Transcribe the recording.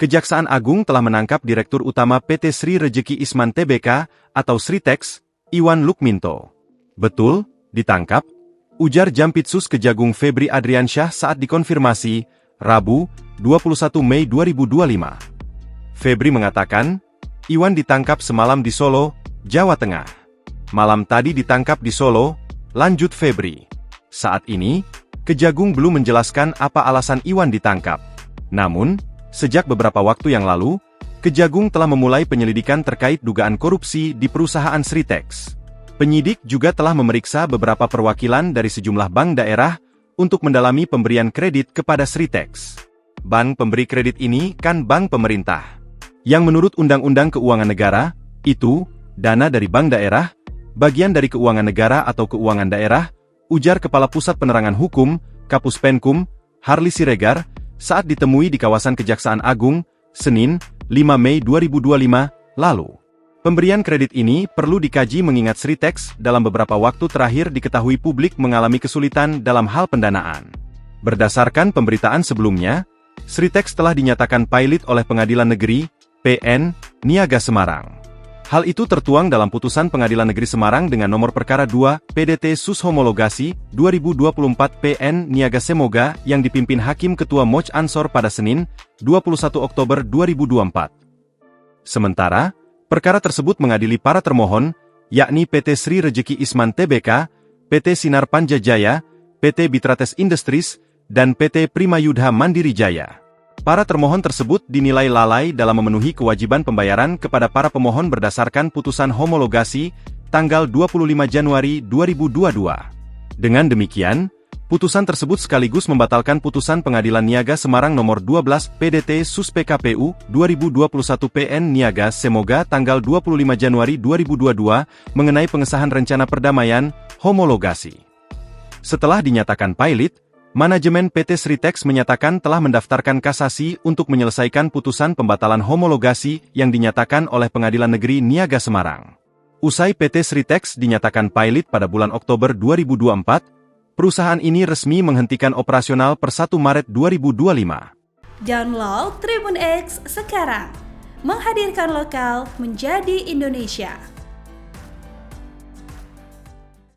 Kejaksaan Agung telah menangkap Direktur Utama PT Sri Rejeki Isman Tbk atau Sritex, Iwan Lukminto. Betul, ditangkap, ujar Jampitsus Kejagung Febri Adriansyah saat dikonfirmasi, Rabu, 21 Mei 2025. Febri mengatakan, Iwan ditangkap semalam di Solo, Jawa Tengah. Malam tadi ditangkap di Solo, lanjut Febri. Saat ini, Kejagung belum menjelaskan apa alasan Iwan ditangkap. Namun, sejak beberapa waktu yang lalu, Kejagung telah memulai penyelidikan terkait dugaan korupsi di perusahaan Sritex. Penyidik juga telah memeriksa beberapa perwakilan dari sejumlah bank daerah untuk mendalami pemberian kredit kepada Sritex. Bank pemberi kredit ini kan bank pemerintah, yang menurut Undang-Undang Keuangan Negara, itu, dana dari bank daerah, bagian dari keuangan negara atau keuangan daerah, ujar Kepala Pusat Penerangan Hukum, Kapus Penkum, Harli Siregar, saat ditemui di kawasan Kejaksaan Agung, Senin, 5 Mei 2025, lalu. Pemberian kredit ini perlu dikaji mengingat Sritex dalam beberapa waktu terakhir diketahui publik mengalami kesulitan dalam hal pendanaan. Berdasarkan pemberitaan sebelumnya, Sritex telah dinyatakan pilot oleh Pengadilan Negeri, PN, Niaga Semarang. Hal itu tertuang dalam putusan Pengadilan Negeri Semarang dengan nomor perkara 2, PDT Sus Homologasi, 2024 PN Niaga Semoga yang dipimpin Hakim Ketua Moj Ansor pada Senin, 21 Oktober 2024. Sementara, perkara tersebut mengadili para termohon, yakni PT Sri Rejeki Isman Tbk, PT Sinar Panjajaya, PT Bitrates Industries, dan PT Primayudha Mandiri Jaya. Para termohon tersebut dinilai lalai dalam memenuhi kewajiban pembayaran kepada para pemohon berdasarkan putusan homologasi tanggal 25 Januari 2022. Dengan demikian, putusan tersebut sekaligus membatalkan putusan Pengadilan Niaga Semarang nomor 12 PDT Sus PKPU 2021 PN Niaga Semoga tanggal 25 Januari 2022 mengenai pengesahan rencana perdamaian homologasi. Setelah dinyatakan pilot, manajemen PT Sritex menyatakan telah mendaftarkan kasasi untuk menyelesaikan putusan pembatalan homologasi yang dinyatakan oleh Pengadilan Negeri Niaga Semarang. Usai PT Sritex dinyatakan pilot pada bulan Oktober 2024, perusahaan ini resmi menghentikan operasional per 1 Maret 2025. Download Tribun X sekarang, menghadirkan lokal menjadi Indonesia.